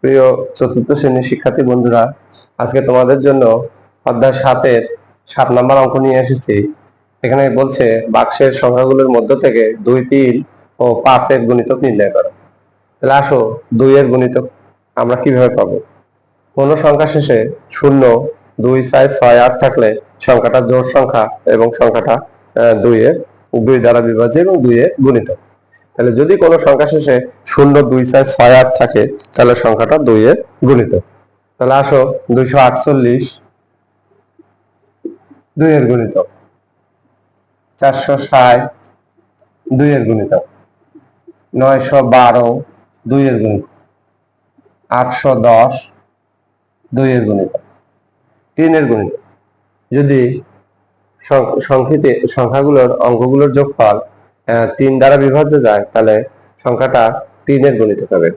প্রিয় চতুর্থ শ্রেণীর শিক্ষার্থী বন্ধুরা, আজকে তোমাদের জন্য অধ্যায় 7-এর 7 নম্বর অঙ্ক নিয়ে এসেছি। এখানে বলছে বাক্সের সংখ্যাগুলোর মধ্য থেকে 2, 3 ও 5 এর গুণিতক নির্ণয় করো। তাহলে আসো 2 এর গুণিতক আমরা কিভাবে পাবো। কোন সংখ্যা শেষে 0, 2, 4, 6, 8 থাকলে সংখ্যাটা জোড় সংখ্যা এবং সংখ্যাটা 2 দ্বারা বিভাজ্য এবং 2 এর গুণিতক। তাহলে যদি কোনো সংখ্যা শেষে 0, 2, 4, 6, 8 থাকে তাহলে সংখ্যাটা 2 এর গুণিতক। তাহলে আসো 248 2 এর গুণিতক, 460 2 এর গুণিতক, 912 2 এর গুণিতক, 810 2 এর গুণিতক, 3 এর গুণিতক। যদি সংখ্যাগুলোর অঙ্কগুলোর যোগফল 3 দ্বারা বিভাজ্য যায় তাহলে সংখ্যাটা 3 এর গুণিতক হবে।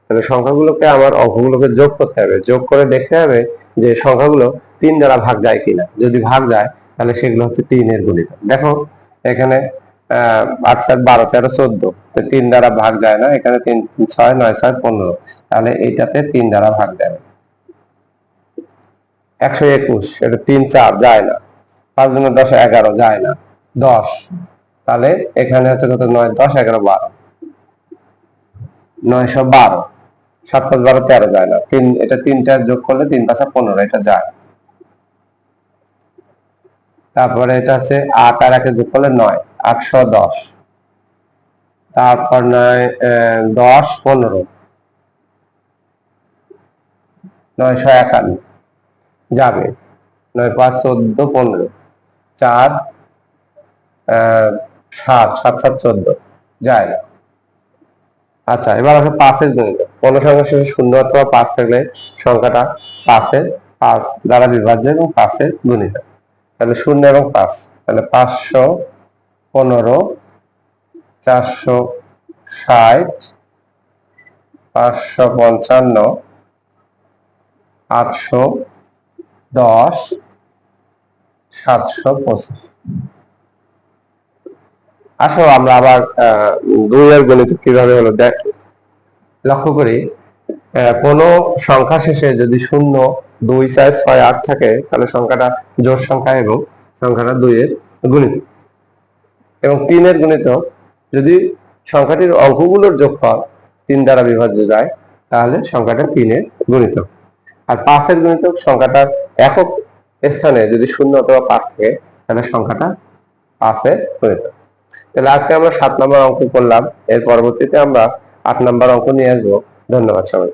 তাহলে সংখ্যাগুলোকে আমার অঙ্কগুলোকে যোগ করতে হবে, যোগ করে দেখতে হবে যে সংখ্যাগুলো 3 দ্বারা ভাগ যায় কিনা। যদি ভাগ যায় তাহলে সেগুলো হচ্ছে 3 এর গুণিতক। দেখো এখানে 8, 7, 12, 13, 14 3 দ্বারা ভাগ যায় না। এখানে 3, 6, 9, 6, 15 তাহলে এইটাতে 3 দ্বারা ভাগ যাবে। 121 এটা 3, 4 যায় না। 5 গুণ 10 11 যায় না। 10 তাহলে এখানে হচ্ছে কত 9, 10, 11, 12 912 7, 5, 12, 13 যায় না। 3 এটা 3টা যোগ করলে 3, 5, 15 এটা যায়। তারপরে এটা হচ্ছে 8 আর 1 যোগ করলে 9 810। তারপর 10 15 951 যাবে। 9, 5, 14 15 4 7 7, 7, 14 যায় না। আচ্ছা, এবার আছে 5 এর গুণিতক। কোন সংখ্যা শেষে 0 অথবা 5 থাকলে সংখ্যাটা 5 দ্বারা বিভাজ্য এবং 5 এর গুণিতক। তাহলে 0 এবং 5 তাহলে 515 460 555 810 725। আসো আমরা আবার 2 এর গুণিতক কিভাবে হলো লক্ষ্য করি। কোন সংখ্যা শেষে যদি 0, 2, 4, 6, 8 থাকে তাহলে সংখ্যাটা জোড় সংখ্যা এবং সংখ্যাটা 2 এর গুণিতক। এবং 3 এর গুণিতক যদি সংখ্যাটির অঙ্কগুলোর যোগফল 3 দ্বারা বিভাজ্য যায় তাহলে সংখ্যাটা 3 এর গুণিতক। আর 5 এর গুণিতক সংখ্যাটার একক স্থানে যদি 0 অথবা 5 থাকে তাহলে সংখ্যাটা 5 এর গুণিতক। তাহলে আজকে আমরা 7 নম্বর অঙ্ক করলাম। এর পরবর্তীতে আমরা 8 নম্বর অঙ্ক নিয়ে আসবো। ধন্যবাদ সবাই।